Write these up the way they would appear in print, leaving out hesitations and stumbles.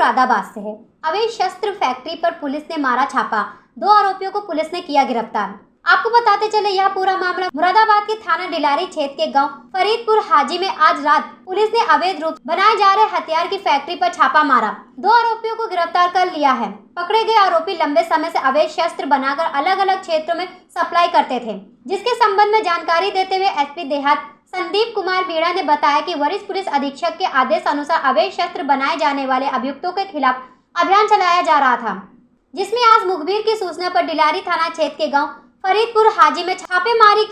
मुरादाबाद से है। अवैध शस्त्र फैक्ट्री पर पुलिस ने मारा छापा, 2 आरोपियों को पुलिस ने किया गिरफ्तार। आपको बताते चले यह पूरा मामला मुरादाबाद के थाना डिलारी क्षेत्र के गांव फरीदपुर हाजी में आज रात पुलिस ने अवैध रूप बनाए जा रहे हथियार की फैक्ट्री पर छापा मारा। 2 आरोपियों को गिरफ्तार कर लिया है। पकड़े गए आरोपी लंबे समय से अवैध शस्त्र बनाकर अलग अलग क्षेत्रों में सप्लाई करते थे, जिसके संबंध में जानकारी देते हुए एसपी देहात संदीप कुमार मीणा ने बताया कि वरिष्ठ पुलिस अधीक्षक के आदेश अनुसार अवैध शस्त्र बनाए जाने वाले अभियुक्तों के खिलाफ अभियान चलाया जा रहा था, जिसमें आज मुखबिर की सूचना पर डिलारी थाना क्षेत्र के गांव फरीदपुर हाजी में छापेमारी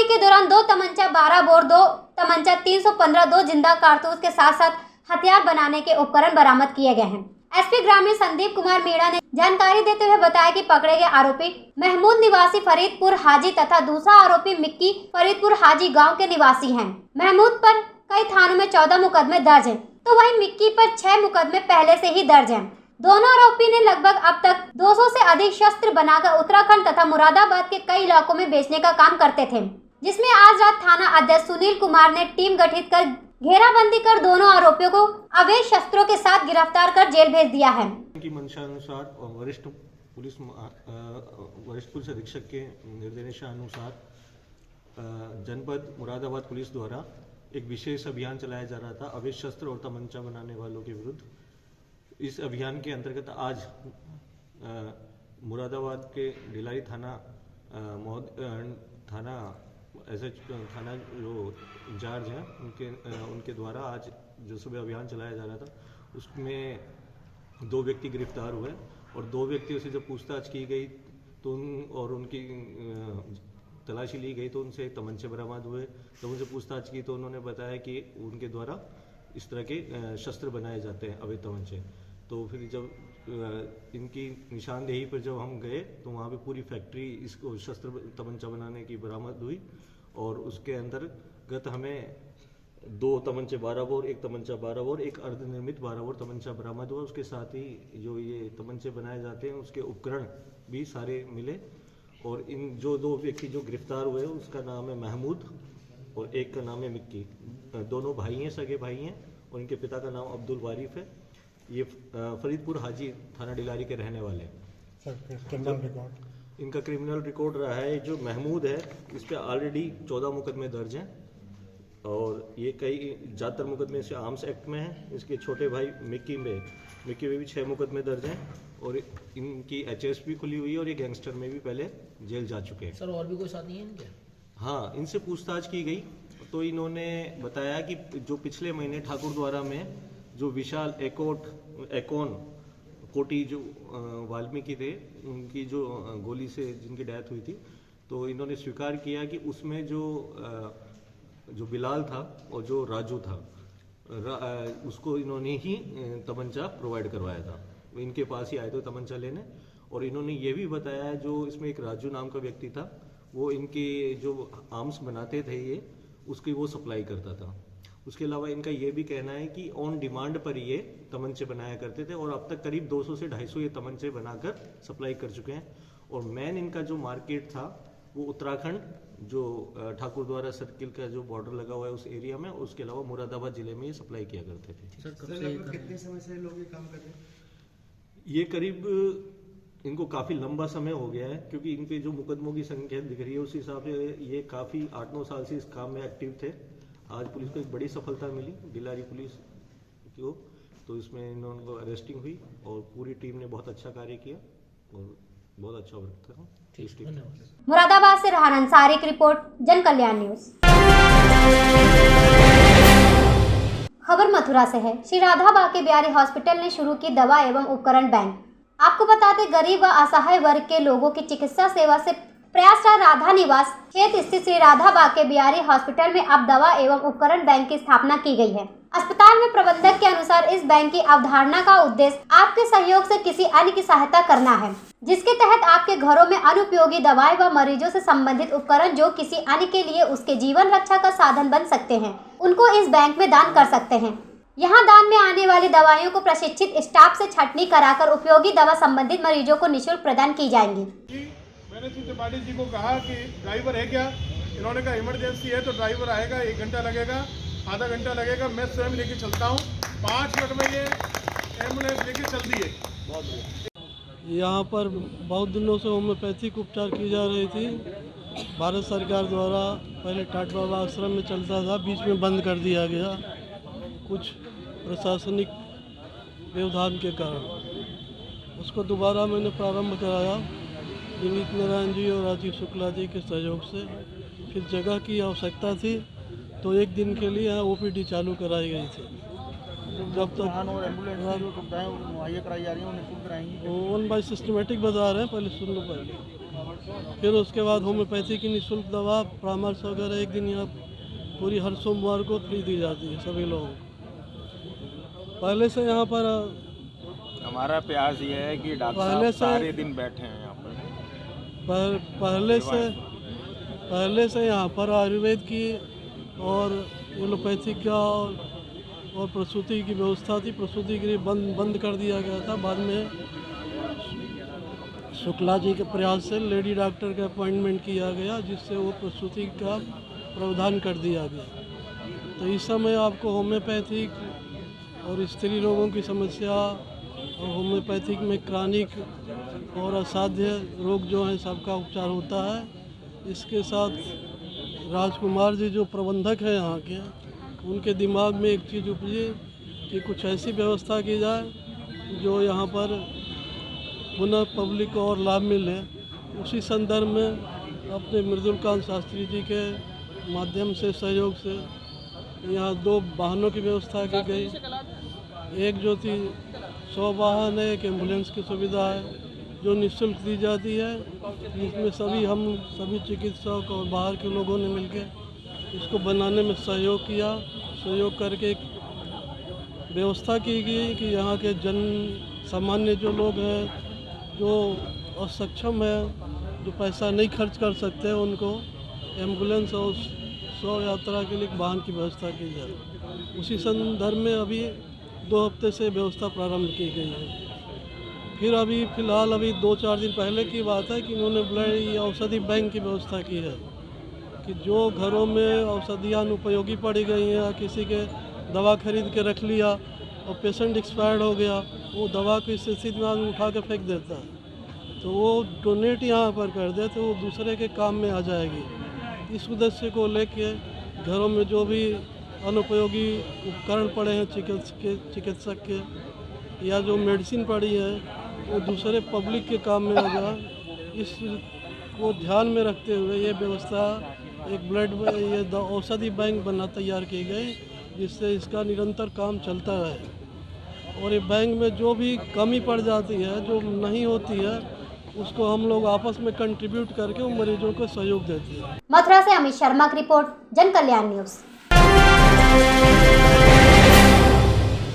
के दौरान 2 तमंचा 12 बोर, 2 तमंचा 315, 2 जिंदा कारतूस के साथ साथ हथियार बनाने के उपकरण बरामद किए गए हैं। एसपी ग्रामीण संदीप कुमार मीणा ने जानकारी देते हुए बताया कि पकड़े गए आरोपी महमूद निवासी फरीदपुर हाजी तथा दूसरा आरोपी मिक्की फरीदपुर हाजी गांव के निवासी हैं। महमूद पर कई थानों में 14 मुकदमे दर्ज हैं, तो वहीं मिक्की पर 6 मुकदमे पहले से ही दर्ज हैं। दोनों आरोपी ने लगभग अब तक 200 से अधिक शस्त्र बनाकर उत्तराखंड तथा मुरादाबाद के कई इलाकों में बेचने का काम करते थे, जिसमें आज रात थाना अध्यक्ष सुनील कुमार ने टीम गठित कर घेराबंदी कर दोनों आरोपियों को अवैध शस्त्रों के साथ गिरफ्तार कर जेल भेज दिया है। की मंशानुसार और वरिष्ठ पुलिस अधीक्षक के निर्देशानुसार जनपद मुरादाबाद पुलिस द्वारा एक विशेष अभियान चलाया जा रहा था अवैध शस्त्र और तमंचा बनाने वालों के विरुद्ध। इस अभियान के अंतर्गत आज मुरादाबाद के डिलारी थाना जो इंचार्ज हैं उनके द्वारा आज जो सुबह अभियान चलाया जा रहा था उसमें 2 व्यक्ति गिरफ्तार हुए और 2 व्यक्तियों से जब पूछताछ की गई तो उनकी तलाशी ली गई तो उनसे तमंचे बरामद हुए। जब उनसे पूछताछ की तो उन्होंने बताया कि उनके द्वारा इस तरह के शस्त्र बनाए जाते हैं अवैध तमंचे। तो फिर जब इनकी निशानदेही पर जब हम गए तो वहाँ पे पूरी फैक्ट्री इसको शस्त्र तमंचा बनाने की बरामद हुई और उसके अंतर्गत हमें 2 तमंचे 12 बोर, 1 तमंचा 12 बोर, 1 अर्धनिर्मित 12 बोर तमंचा बरामद हुआ। उसके साथ ही जो ये तमंचे बनाए जाते हैं उसके उपकरण भी सारे मिले और इन जो 2 व्यक्ति जो गिरफ्तार हुए उसका नाम है महमूद और एक का नाम है मिक्की। दोनों भाई हैं, सगे भाई हैं और इनके पिता का नाम अब्दुल वारिफ है। ये फरीदपुर हाजी थाना डिलारी के रहने वाले हैं। इनका क्रिमिनल रिकॉर्ड रहा है। जो महमूद है इस पे ऑलरेडी 14 मुकदमे दर्ज हैं और ये कई ज़्यादातर मुकदमे से आर्म्स एक्ट में हैं। इसके छोटे भाई मिक्की में भी 6 मुकदमे दर्ज हैं और इनकी एचएस भी खुली हुई है और ये गैंगस्टर में भी पहले जेल जा चुके हैं। सर और भी कोई साथी हैं इनके? हाँ, इनसे पूछताछ की गई तो इन्होंने बताया कि जो पिछले महीने ठाकुर द्वारा में जो विशाल एकोन कोटी जो वाल्मीकि थे उनकी जो गोली से जिनकी डेथ हुई थी तो इन्होंने स्वीकार किया कि उसमें जो बिलाल था और जो राजू था उसको इन्होंने ही तमंचा प्रोवाइड करवाया था। इनके पास ही आए थे तमंचा लेने और इन्होंने ये भी बताया जो इसमें एक राजू नाम का व्यक्ति था वो इनके जो आर्म्स बनाते थे ये उसकी वो सप्लाई करता था। उसके अलावा इनका ये भी कहना है कि ऑन डिमांड पर ये तमंचे बनाया करते थे और अब तक करीब 200 से 250 ये तमंचे बनाकर सप्लाई कर चुके हैं और मेन इनका जो मार्केट था वो उत्तराखंड जो ठाकुर द्वारा सर्किल का जो बॉर्डर लगा हुआ है उस एरिया में, उसके अलावा मुरादाबाद जिले में ये सप्लाई किया करते थे। कितने समय से लोग ये काम कर रहे हैं? ये करीब इनको काफ़ी लंबा समय हो गया है क्योंकि इन पे जो मुकदमों की संख्या दिख रही है उस हिसाब से ये काफ़ी 8-9 साल से इस काम में एक्टिव थे। आज पुलिस को एक बड़ी सफलता मिली डिलारी पुलिस को, तो इसमें इनको अरेस्टिंग हुई और पूरी टीम ने बहुत अच्छा कार्य किया और बहुत अच्छा वर्क था। मुरादाबाद से रहान अंसारी की रिपोर्ट, जन कल्याण न्यूज। खबर मथुरा से है। श्री राधा बाके बिहारी हॉस्पिटल ने शुरू की दवा एवं उपकरण बैंक। आपको बता दें, गरीब व असहाय वर्ग के लोगों की चिकित्सा सेवा से प्रयासरत राधा निवास क्षेत्र स्थित श्री राधा बाके बिहारी हॉस्पिटल में अब दवा एवं उपकरण बैंक की स्थापना की गई है। अस्पताल में प्रबंधक के अनुसार इस बैंक की अवधारणा का उद्देश्य आपके सहयोग से किसी अन्य की सहायता करना है, जिसके तहत आपके घरों में अनुपयोगी दवाएं व मरीजों से संबंधित उपकरण जो किसी अन्य के लिए उसके जीवन रक्षा का साधन बन सकते हैं, उनको इस बैंक में दान कर सकते हैं। यहाँ दान में आने वाली दवाइयों को प्रशिक्षित स्टाफ से छंटनी कराकर उपयोगी दवा संबंधित मरीजों को निःशुल्क प्रदान की जाएंगी। मैंने श्री त्रिपाठी जी को कहा कि ड्राइवर है क्या? इन्होंने कहा इमरजेंसी है तो ड्राइवर आएगा, 1 घंटा लगेगा, आधा घंटा लगेगा, मैं स्वयं लेके चलता हूँ। 5 मिनट में ये एम्बुलेंस लेके चल दी है। यहाँ पर बहुत दिनों से होम्योपैथिक उपचार की जा रही थी। भारत सरकार द्वारा पहले टाट बाबा आश्रम में चलता था, बीच में बंद कर दिया गया कुछ प्रशासनिक व्यवधान के कारण। उसको दोबारा मैंने प्रारंभ कराया विनीत नारायण जी और राजीव शुक्ला जी के सहयोग से। फिर जगह की आवश्यकता थी तो एक दिन के लिए यहाँ ओपीडी चालू कराई गई थी। जब तक और एम्बुलेंस की जो सुविधाएं मुहैया कराई जा रही हैं वो निःशुल्क कराएंगी। वन बाय सिस्टमेटिक बता रहे हैं, पहले सुन लो पहले। फिर उसके बाद होम्योपैथी की निःशुल्क दवा परामर्श वगैरह एक दिन यहाँ पूरी हर सोमवार को फ्री दी जाती है सभी लोगों को। पहले से यहाँ पर हमारा प्रयास ये है कि डॉक्टर पहले साहब से सारे दिन बैठे हैं यहाँ पर। पहले से यहाँ पर आयुर्वेद की और एलोपैथिक का और प्रसूति की व्यवस्था थी। प्रसूति के लिए बंद कर दिया गया था। बाद में शुक्ला जी के प्रयास से लेडी डॉक्टर का अपॉइंटमेंट किया गया, जिससे वो प्रसूति का प्रावधान कर दिया गया। तो इस समय आपको होम्योपैथिक और स्त्री रोगों की समस्या और होम्योपैथिक में क्रॉनिक और असाध्य रोग जो हैं सबका उपचार होता है। इसके साथ राजकुमार जी जो प्रबंधक हैं यहाँ के, उनके दिमाग में एक चीज़ उपजी कि कुछ ऐसी व्यवस्था की जाए जो यहाँ पर पुनः पब्लिक को और लाभ मिले। उसी संदर्भ में अपने मृदुलकांत शास्त्री जी के माध्यम से सहयोग से यहाँ 2 वाहनों की व्यवस्था की गई। एक जो थी 100 वाहन है, एक एम्बुलेंस की सुविधा है जो निःशुल्क दी जाती है। इसमें सभी चिकित्सक और बाहर के लोगों ने मिलकर इसको बनाने में सहयोग किया। सहयोग करके एक व्यवस्था की गई कि यहाँ के जन सामान्य जो लोग हैं, जो असक्षम है, जो पैसा नहीं खर्च कर सकते, उनको एम्बुलेंस और 100 यात्रा के लिए वाहन की व्यवस्था की जाए। उसी संदर्भ में अभी 2 हफ्ते से व्यवस्था प्रारंभ की गई है। फिर अभी फ़िलहाल 2-4 दिन पहले की बात है कि उन्होंने ब्लड औषधि बैंक की व्यवस्था की है कि जो घरों में औषधियाँ अनुपयोगी पड़ी गई हैं या किसी के दवा खरीद के रख लिया और पेशेंट एक्सपायर्ड हो गया, वो दवा की स्थिति में आदमी उठा के फेंक देता है, तो वो डोनेट यहाँ पर कर दे तो वो दूसरे के काम में आ जाएगी। इस उद्देश्य को लेके घरों में जो भी अनुपयोगी उपकरण पड़े हैं चिकित्सक के या जो मेडिसिन पड़ी है वो दूसरे पब्लिक के काम में आ जाए, इस को ध्यान में रखते हुए ये व्यवस्था एक औषधि बैंक तैयार की गई, जिससे इसका निरंतर काम चलता रहे। और ये बैंक में जो भी कमी पड़ जाती है, जो नहीं होती है, उसको हम लोग आपस में कंट्रीब्यूट करके उन मरीजों को सहयोग देते हैं। मथुरा से अमित शर्मा की रिपोर्ट, जन कल्याण न्यूज।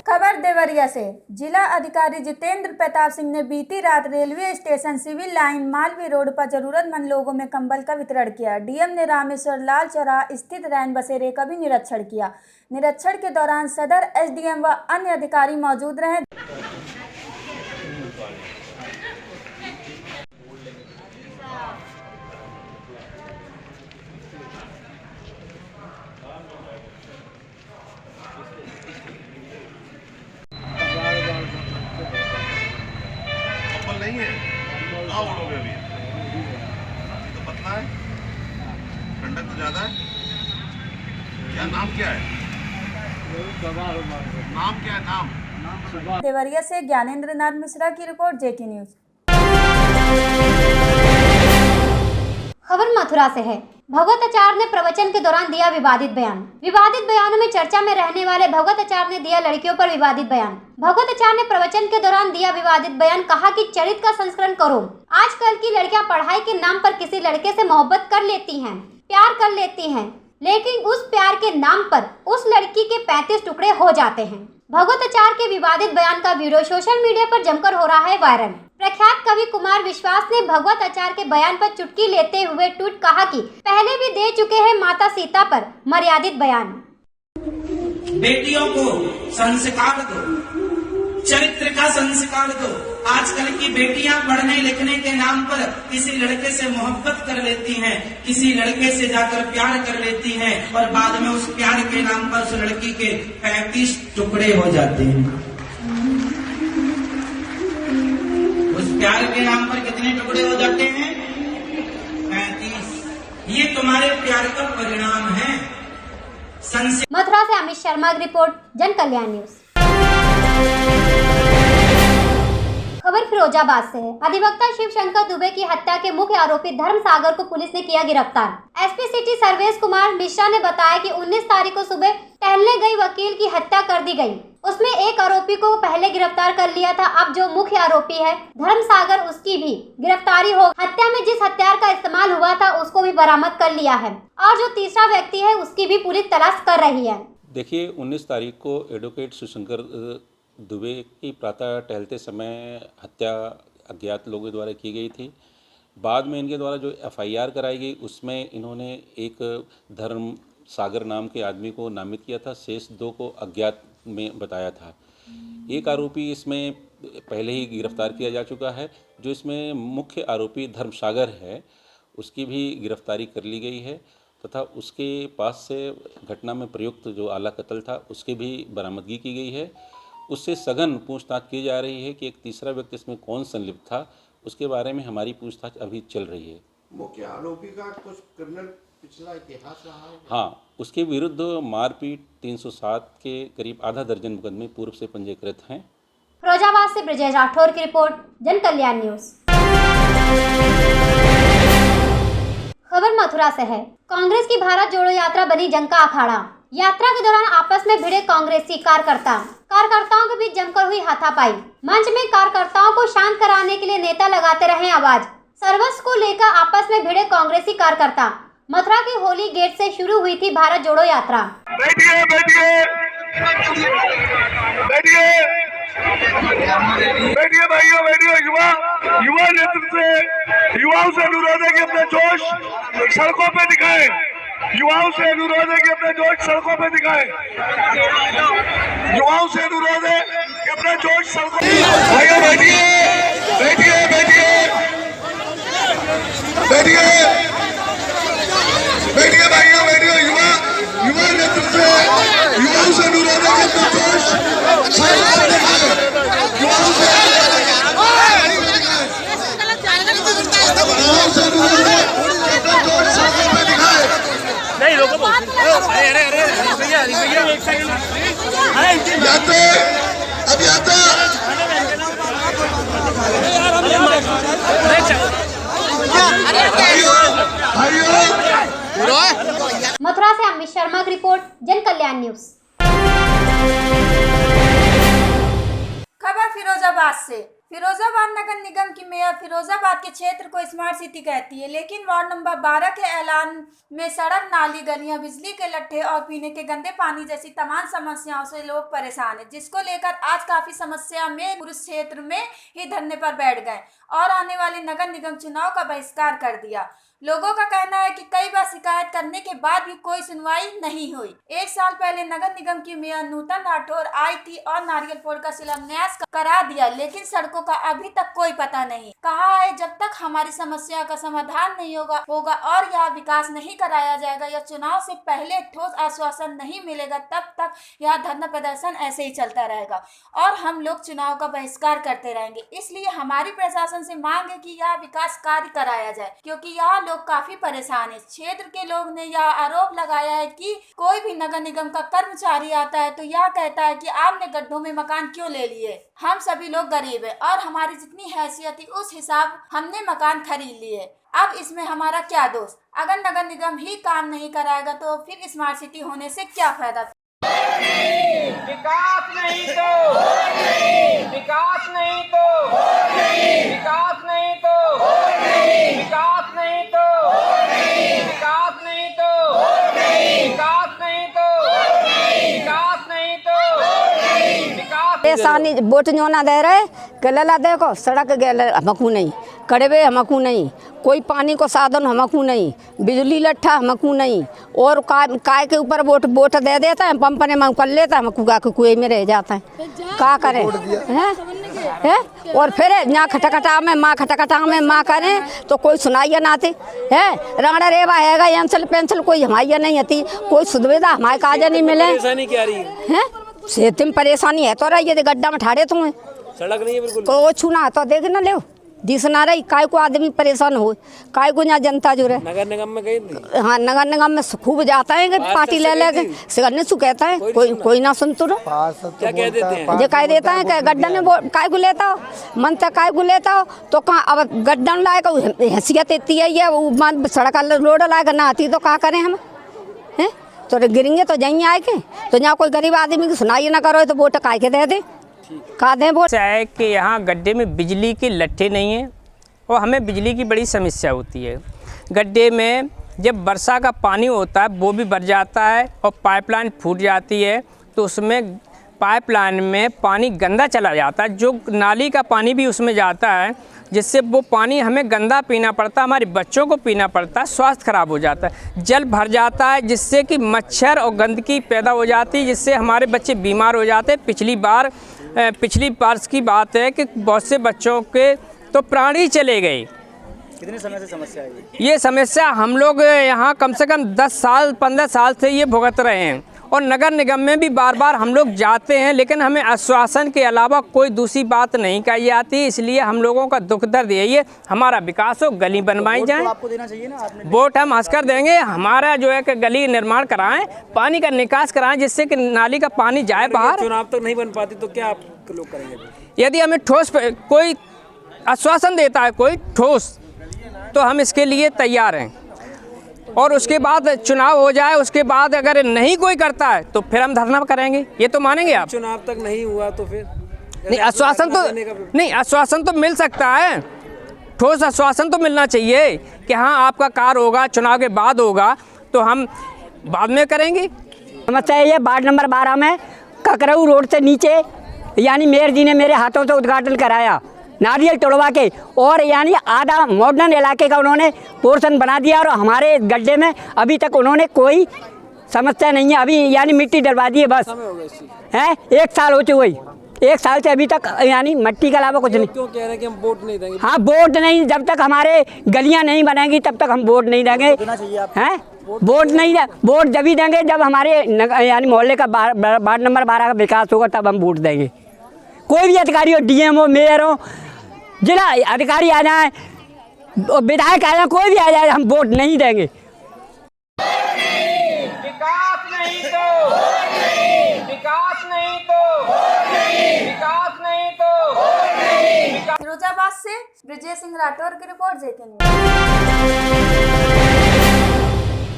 खबर देवरिया से। जिला अधिकारी जितेंद्र प्रताप सिंह ने बीती रात railway station civil line Malvi road पर जरूरतमंद लोगों में कंबल का वितरण किया। डीएम ने रामेश्वर लाल चौराहा स्थित रैन बसेरे का भी निरीक्षण किया। निरीक्षण के दौरान सदर एसडीएम व अन्य अधिकारी मौजूद रहे। नहीं है कहाँ उड़ोगे अभी? तो पतला है, ठंडक तो ज्यादा है। क्या नाम क्या है? नाम क्या है? नाम देवरिया से ज्ञानेंद्र नाथ मिश्रा की रिपोर्ट, जेके न्यूज। खबर मथुरा से है। भगवताचार्य ने प्रवचन के दौरान दिया विवादित बयान। विवादित बयानों में चर्चा में रहने वाले भगवताचार्य ने दिया लड़कियों पर विवादित बयान। भगवताचार्य ने प्रवचन के दौरान दिया विवादित बयान, कहा कि चरित्र का संस्करण करो। आजकल की लड़कियां पढ़ाई के नाम पर किसी लड़के से मोहब्बत कर लेती हैं, प्यार कर लेती हैं, लेकिन उस प्यार के नाम पर उस लड़की के 35 टुकड़े हो जाते हैं। भगवताचार्य के विवादित बयान का वीडियो सोशल मीडिया पर जमकर हो रहा है वायरल। प्रख्यात कवि कुमार विश्वास ने भगवताचार्य के बयान पर चुटकी लेते हुए ट्वीट कहा कि पहले भी दे चुके हैं माता सीता पर मर्यादित बयान। बेटियों को संस्कार दो, चरित्र का संस्कार दो। आजकल की बेटियां पढ़ने लिखने के नाम पर किसी लड़के से मोहब्बत कर लेती हैं, किसी लड़के से जाकर प्यार कर लेती हैं और बाद में उस प्यार के नाम पर उस लड़की के 35 टुकड़े हो जाते हैं। प्यार के नाम पर कितने टुकड़े हो जाते हैं? 35। ये तुम्हारे प्यार का परिणाम है। मथुरा से अमित शर्मा की रिपोर्ट, जन कल्याण न्यूज। खबर फिरोजाबाद से है। अधिवक्ता शिव शंकर दुबे की हत्या के मुख्य आरोपी धर्म सागर को पुलिस ने किया गिरफ्तार। एसपी सिटी सर्वेश कुमार मिश्रा ने बताया कि 19 तारीख को सुबह टहलने गई वकील की हत्या कर दी गई। उसमें एक आरोपी को पहले गिरफ्तार कर लिया था। अब जो मुख्य आरोपी है धर्म सागर, उसकी भी गिरफ्तारी हो। हत्या में जिस हथियार का इस्तेमाल हुआ था उसको भी बरामद कर लिया है और जो तीसरा व्यक्ति है उसकी भी पुलिस तलाश कर रही है। देखिए, 19 तारीख को एडवोकेट शिवशंकर दुबे की प्रातः टहलते समय हत्या अज्ञात लोगों द्वारा की गई थी। बाद में इनके द्वारा जो FIR कराई गई उसमें इन्होंने एक धर्म सागर नाम के आदमी को नामित किया था, शेष 2 को अज्ञात में बताया था। एक आरोपी इसमें पहले ही गिरफ्तार किया जा चुका है। जो इसमें मुख्य आरोपी धर्म सागर है उसकी भी गिरफ्तारी कर ली गई है तथा उसके पास से घटना में प्रयुक्त जो आला कत्ल था उसकी भी बरामदगी की गई है। उससे सघन पूछताछ की जा रही है कि एक तीसरा व्यक्ति इसमें कौन संलिप्त था, उसके बारे में हमारी पूछताछ अभी चल रही है। मुख्य आरोपी का कुछ क्रिमिनल पिछला इतिहास रहा है? हाँ, उसके विरुद्ध मारपीट 307 के करीब आधा दर्जन मुकदमे पूर्व से पंजीकृत हैं। फिरोजाबाद से ब्रजेश राठौर की रिपोर्ट, जन कल्याण न्यूज। खबर मथुरा से है। कांग्रेस की भारत जोड़ो यात्रा बनी जंग का अखाड़ा। यात्रा के दौरान आपस में भिड़े कांग्रेसी कार्यकर्ताओं के बीच जमकर हुई हाथापाई। मंच में कार्यकर्ताओं को शांत कराने के लिए नेता लगाते रहे आवाज। सर्वस्व को लेकर आपस में भिड़े कांग्रेसी कार्यकर्ता। मथुरा के होली गेट से शुरू हुई थी भारत जोड़ो यात्रा। बैठिए बैठिए बैठिए बैठिए भाइयों, बैठिए। युवा नेतृत्व से युवाओं से अनुरोध है कि अपना जोश सड़कों पे दिखाएं। युवाओं से अनुरोध है कि अपना जोश सड़कों पे दिखाएं। युवाओं से अनुरोध है कि अपना जोश सड़कों पे। भाइयों बैठिए बैठिए बैठिए बैठिए बैठिए भाइयों, बैठिए। युवा नेतृत्व से युवाओं से अनुरोध है कि अपना जोश सड़कों पे दिखाएं। युवाओं से अनुरोध है कि अपना जोश सड़कों पे दिखाएं। नहीं लोगों को अरे भैया एक सेकंड याते अब याते मथुरा से अमित शर्मा की रिपोर्ट, जन कल्याण न्यूज। खबर फिरोजाबाद से। फिरोजाबाद नगर निगम की मेयर फिरोजाबाद के क्षेत्र को स्मार्ट सिटी कहती है, लेकिन वार्ड नंबर 12 के ऐलान में सड़क, नाली, गलियां, बिजली के लट्ठे और पीने के गंदे पानी जैसी तमाम समस्याओं से लोग परेशान हैं, जिसको लेकर आज काफी समस्या में पुरुष क्षेत्र में ही धरने पर बैठ गए और आने वाले नगर निगम चुनाव का बहिष्कार कर दिया। लोगों का कहना है कि कई बार शिकायत करने के बाद भी कोई सुनवाई नहीं हुई। 1 साल पहले नगर निगम की मेयर नूतन राठौर आई थी और नारियल फोड़ का शिलान्यास करा दिया, लेकिन सड़कों का अभी तक कोई पता नहीं। कहा है जब तक हमारी समस्या का समाधान नहीं होगा और यह विकास नहीं कराया जाएगा या चुनाव से पहले ठोस आश्वासन नहीं मिलेगा, तब तक यह धरना प्रदर्शन ऐसे ही चलता रहेगा और हम लोग चुनाव का बहिष्कार करते रहेंगे। इसलिए हमारी प्रशासन से मांग है कि यह विकास कार्य कराया जाए, क्योंकि यह लोग काफी परेशान है। क्षेत्र के लोग ने यह आरोप लगाया है कि कोई भी नगर निगम का कर्मचारी आता है तो यह कहता है कि आपने गड्ढों में मकान क्यों ले लिए। हम सभी लोग गरीब हैं और हमारी जितनी हैसियत थी उस हिसाब हमने मकान खरीद लिए। अब इसमें हमारा क्या दोष? अगर नगर निगम ही काम नहीं कराएगा तो फिर स्मार्ट सिटी होने से क्या फायदा? विकास नहीं तो विकास नहीं तो विकास नहीं तो विकास नहीं तो विकास नहीं तो विकास नहीं तो विकास नहीं तो परेशानी वोट जो ना दे रहे गला देखो सड़क गल हमकू नहीं, कड़वे हमकू नहीं, कोई पानी को साधन हमकू नहीं, बिजली लट्ठा हमकू नहीं और काय के ऊपर वोट दे देता है, पंप ने मांग कर लेता है, हमकू गा के कुएं में रह जाता है। क्या करें है? और फिर यहाँ खटखटा में माँ करें तो कोई सुनाइया ना आती है। रंगड़ा रेवा हैगा एंसल पेंसल कोई हमारी नहीं आती, कोई सुविधा हमारे काज नहीं मिले है। सेहत में परेशानी है तो रही है, गड्ढा में ठाड़े तुम्हें सड़क नहीं है बिल्कुल, को छूना तो देख ना ले दिस ना रही, काय को आदमी परेशान हो, काय को यहाँ जनता जो रहे। नगर निगम में गई थी? हाँ, नगर निगम में खूब जाता है पार्टी ले लेके, सिगरने सु कहता है, कोई ना सुन तो क्या कह देते हैं? ये कह देता है कि गड्ढा में काय को लेता हो, मन तक काय को लेता हो, तो कहाँ अब गड्ढा लाएगा, हैसियत इतनी है वो सड़क रोड लाएगा ना आती तो क्या करें हम हैं? तो गिरेंगे तो जाइए आए के, तो यहाँ कोई गरीब आदमी की सुनाई ना करो तो वोट काय के दे दे, का दें वोट। है कि यहाँ गड्ढे में बिजली के लट्ठे नहीं हैं और हमें बिजली की बड़ी समस्या होती है। गड्ढे में जब वर्षा का पानी होता है वो भी भर जाता है और पाइपलाइन फूट जाती है तो उसमें पाइपलाइन में पानी गंदा चला जाता है, जो नाली का पानी भी उसमें जाता है, जिससे वो पानी हमें गंदा पीना पड़ता है, हमारे बच्चों को पीना पड़ता है, स्वास्थ्य खराब हो जाता है, जल भर जाता है जिससे कि मच्छर और गंदगी पैदा हो जाती है, जिससे हमारे बच्चे बीमार हो जाते हैं। पिछली बार की बात है कि बहुत से बच्चों के तो प्राण ही चले गए। कितने समय से समस्या है ये समस्या हम लोग यहाँ कम से कम 10 साल 15 साल से ये भुगत रहे हैं और नगर निगम में भी बार बार हम लोग जाते हैं, लेकिन हमें आश्वासन के अलावा कोई दूसरी बात नहीं कही जाती। इसलिए हम लोगों का दुख दर्द यही है, हमारा विकास हो, गली बनवाई जाए। आपको देना चाहिए ना, आपने वोट हम हंसकर देंगे, हमारा जो है कि गली निर्माण कराएं, पानी का निकास कराएं, जिससे कि नाली का पानी जाए बाहर। चुनाव तक नहीं बन पाती तो क्या आप लोग करेंगे? यदि हमें ठोस कोई आश्वासन देता है कोई ठोस, तो हम इसके लिए तैयार हैं और उसके बाद चुनाव हो जाए, उसके बाद अगर नहीं कोई करता है तो फिर हम धरना करेंगे। ये तो मानेंगे आप? चुनाव तक नहीं हुआ तो फिर नहीं, आश्वासन तो मिल सकता है, ठोस आश्वासन तो मिलना चाहिए कि हाँ आपका कार्य होगा, चुनाव के बाद होगा, तो हम बाद में करेंगे। समस्या ये वार्ड नंबर 12 में ककरऊ रोड से नीचे यानी मेयर जी ने मेरे हाथों से उद्घाटन कराया नारियल तोड़वा के, और यानी आधा मॉडर्न इलाके का उन्होंने पोर्शन बना दिया और हमारे गड्ढे में अभी तक उन्होंने कोई समस्या नहीं है। अभी यानी मिट्टी डलवा दी है बस है, 1 साल हो चुका है, 1 साल से अभी तक यानी मिट्टी के अलावा कुछ नहीं। क्यों कह रहे हैं कि हम वोट नहीं देंगे? हाँ, वोट नहीं, जब तक हमारे गलियां नहीं बनेंगी तब तक हम वोट नहीं देंगे। हैं वोट नहीं, वोट जब ही देंगे जब हमारे यानी मोहल्ले का वार्ड नंबर 12 का विकास होगा, तब हम वोट देंगे। कोई भी अधिकारी हो, डीएम हो, मेयर हो, जिला अधिकारी आ जाए, विधायक आ जाए, कोई भी आ जाए, हम वोट नहीं देंगे। विकास नहीं तो विकास नहीं तो विकास नहीं तो फिरोजाबाद से ब्रिजेश सिंह राठौर की रिपोर्ट देखेंगे।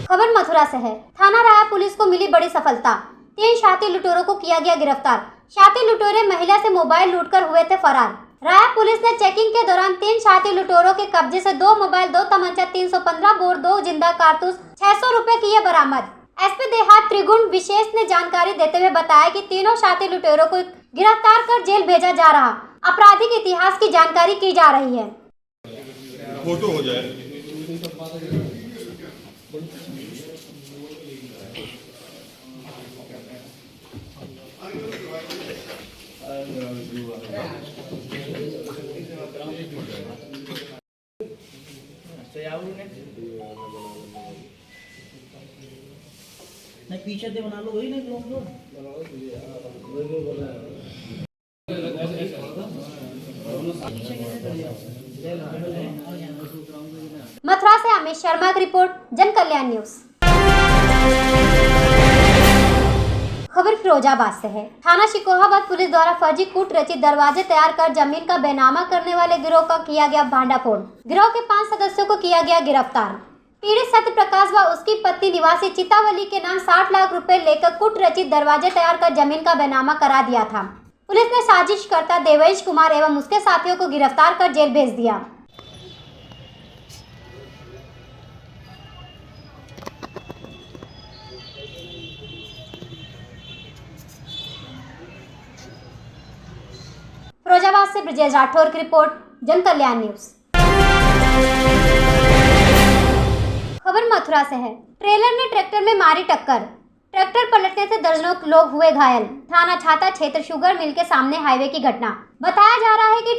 खबर मथुरा से है। थाना राया पुलिस को मिली बड़ी सफलता, 3 शातिर लुटेरों को किया गया गिरफ्तार। शातिर लुटेरे महिला से मोबाइल लूटकर हुए थे फरार। राया पुलिस ने चेकिंग के दौरान 3 शातिर लुटेरों के कब्जे से 2 मोबाइल, 2 तमंचा, 315 बोर, 2 जिंदा कारतूस, 600 रुपए किए बरामद। एसपी देहात त्रिगुण विशेष ने जानकारी देते हुए बताया कि तीनों शातिर लुटेरों को गिरफ्तार कर जेल भेजा जा रहा। आपराधिक इतिहास की जानकारी की जा रही है। फोटो हो जाए। नहीं पीछे से बना लो, वही नहीं लोग मथुरा से अमित शर्मा की रिपोर्ट, जन कल्याण न्यूज। खबर फिरोजाबाद से है। थाना शिकोहाबाद पुलिस द्वारा फर्जी कूट रचित दरवाजे तैयार कर जमीन का बेनामा करने वाले गिरोह का किया गया भांडाफोड़। गिरोह के 5 सदस्यों को किया गया गिरफ्तार। पीड़ित सत्य प्रकाश व उसकी पत्नी निवासी चितावली के नाम 60 लाख रुपए लेकर कूट रचित दरवाजे तैयार कर जमीन का बेनामा करा दिया था। पुलिस ने साजिशकर्ता देवेश कुमार एवं उसके साथियों को गिरफ्तार कर जेल भेज दिया। फिरोजाबाद से ब्रिजेश राठौर की रिपोर्ट, जन कल्याण न्यूज। खबर मथुरा से है। ट्रेलर ने ट्रैक्टर में मारी टक्कर, ट्रैक्टर पलटने से दर्जनों लोग हुए घायल। थाना छाता क्षेत्र शुगर मिल के सामने हाईवे की घटना। बताया जा रहा है कि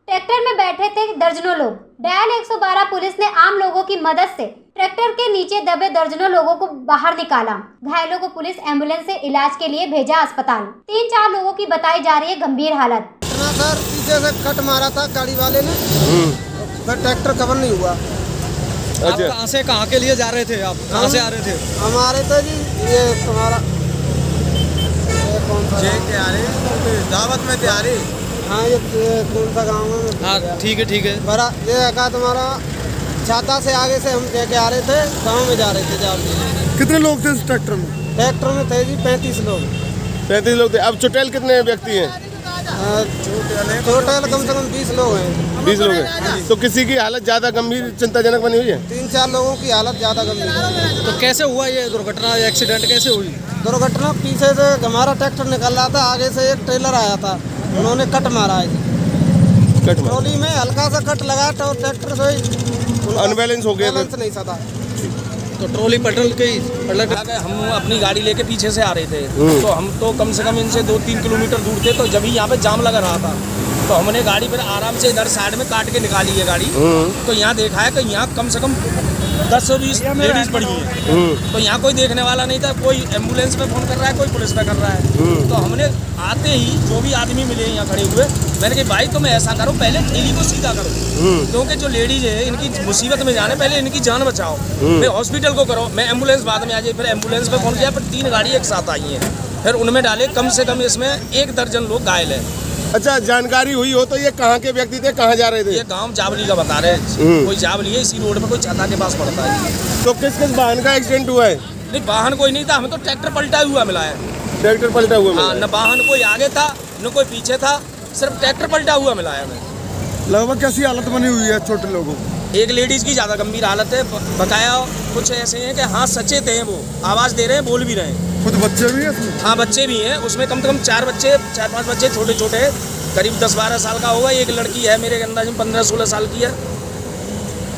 ट्रैक्टर में बैठे थे दर्जनों लोग। डायल 112 पुलिस ने आम लोगों की मदद से ट्रैक्टर के नीचे दबे दर्जनों लोगों को बाहर निकाला। घायलों को पुलिस एम्बुलेंस से इलाज के लिए भेजा अस्पताल। 3-4 लोगों की बताई जा रही है गंभीर हालत। दुर्घटना सर पीछे से कट मारा था गाड़ी वाले ने, फिर ट्रैक्टर कवर नहीं हुआ। आप कहाँ से कहाँ के लिए जा रहे थे? आप कहाँ से आ रहे थे? हमारे तो जी ये तुम्हारा कौन सा दावत में तैयारी। हाँ ये कौन सा गाँव है? हाँ ठीक है। बड़ा ये का तुम्हारा छाता से आगे से हम लेके आ रहे थे, गाँव में जा रहे थे जावली। कितने लोग थे इस ट्रैक्टर में? ट्रैक्टर में थे जी 35 लोग। 35 लोग थे। अब चुटेल कितने व्यक्ति हैं? टोटल कम से कम 20 लोग हैं। 20 लोग हैं। तो किसी की हालत ज्यादा गंभीर चिंताजनक बनी हुई है? 3-4 लोगों की हालत ज्यादा गंभीर है। तो कैसे हुआ ये दुर्घटना, एक्सीडेंट कैसे हुई? दुर्घटना पीछे से हमारा ट्रैक्टर निकल रहा था, आगे से एक ट्रेलर आया था, उन्होंने कट मारा है। ट्रॉली में हल्का सा कट लगा तो ट्रैक्टर से अनबैलेंस हो गया, बैलेंस नहीं था। तो ट्रॉली पलट गई। हम अपनी गाड़ी लेके पीछे से आ रहे थे, तो हम तो कम से कम इनसे 2-3 किलोमीटर दूर थे, तो जब ही यहाँ पे जाम लगा रहा था तो हमने गाड़ी फिर आराम से इधर साइड में काट के निकाली है गाड़ी। तो यहाँ देखा है कि यहाँ कम से कम 10 से 20 लेडीज पड़ी है। तो यहाँ कोई देखने वाला नहीं था, कोई एम्बुलेंस पे फोन कर रहा है, कोई पुलिस पे कर रहा है। तो हमने आते ही जो भी आदमी मिले यहाँ खड़े हुए, मैंने कहा भाई तुम ऐसा करो, पहले ठेली को सीधा करो, क्योंकि जो लेडीज है इनकी मुसीबत में जाने पहले इनकी जान बचाओ। फिर हॉस्पिटल को करो, मैं एम्बुलेंस बाद में आ जाए। फिर एम्बुलेंस पे फोन किया, फिर 3 गाड़ी एक साथ आई हैं, फिर उनमें डाले। कम से कम इसमें 1 दर्जन लोग घायल है। अच्छा, जानकारी हुई हो तो ये कहाँ के व्यक्ति थे, कहाँ जा रहे थे? ये गांव जावली का बता रहे हैं। कोई जावली है, इसी रोड पे कोई छाता के पास पड़ता है। तो किस वाहन का एक्सीडेंट हुआ है? नहीं वाहन कोई नहीं था, हमें तो ट्रैक्टर पलटा हुआ मिला है। ट्रैक्टर पलटा हुआ? हाँ, न वाहन कोई आगे था न कोई पीछे था, सिर्फ ट्रैक्टर पलटा हुआ मिला है हमें। लगभग कैसी हालत बनी हुई है छोटे लोगों? एक लेडीज की ज्यादा गंभीर हालत है, बताया कुछ ऐसे हैं कि हाँ सचेत हैं, वो आवाज दे रहे हैं, बोल भी रहे हैं। खुद बच्चे भी हैं? हाँ बच्चे भी हैं, उसमें कम से कम 4-5 बच्चे छोटे छोटे, करीब 10-12 साल का होगा। एक लड़की है मेरे अंदाज में 15-16 साल की है।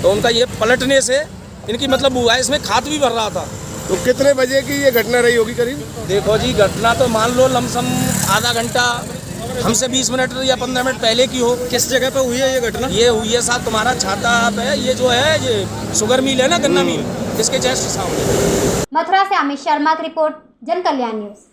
तो उनका ये पलटने से इनकी मतलब हुआ है, इसमें खाद भी भर रहा था। तो कितने बजे की ये घटना रही होगी करीब? देखो जी, घटना तो मान लो लमसम आधा घंटा, हमसे 20 मिनट या 15 मिनट पहले की हो। किस जगह पे हुई है ये घटना? ये हुई है साहब तुम्हारा छाता पे, ये जो है ये शुगर मिल है ना, गन्ना मिल, इसके जस्ट सामने। मथुरा से अमित शर्मा की रिपोर्ट, जन कल्याण न्यूज।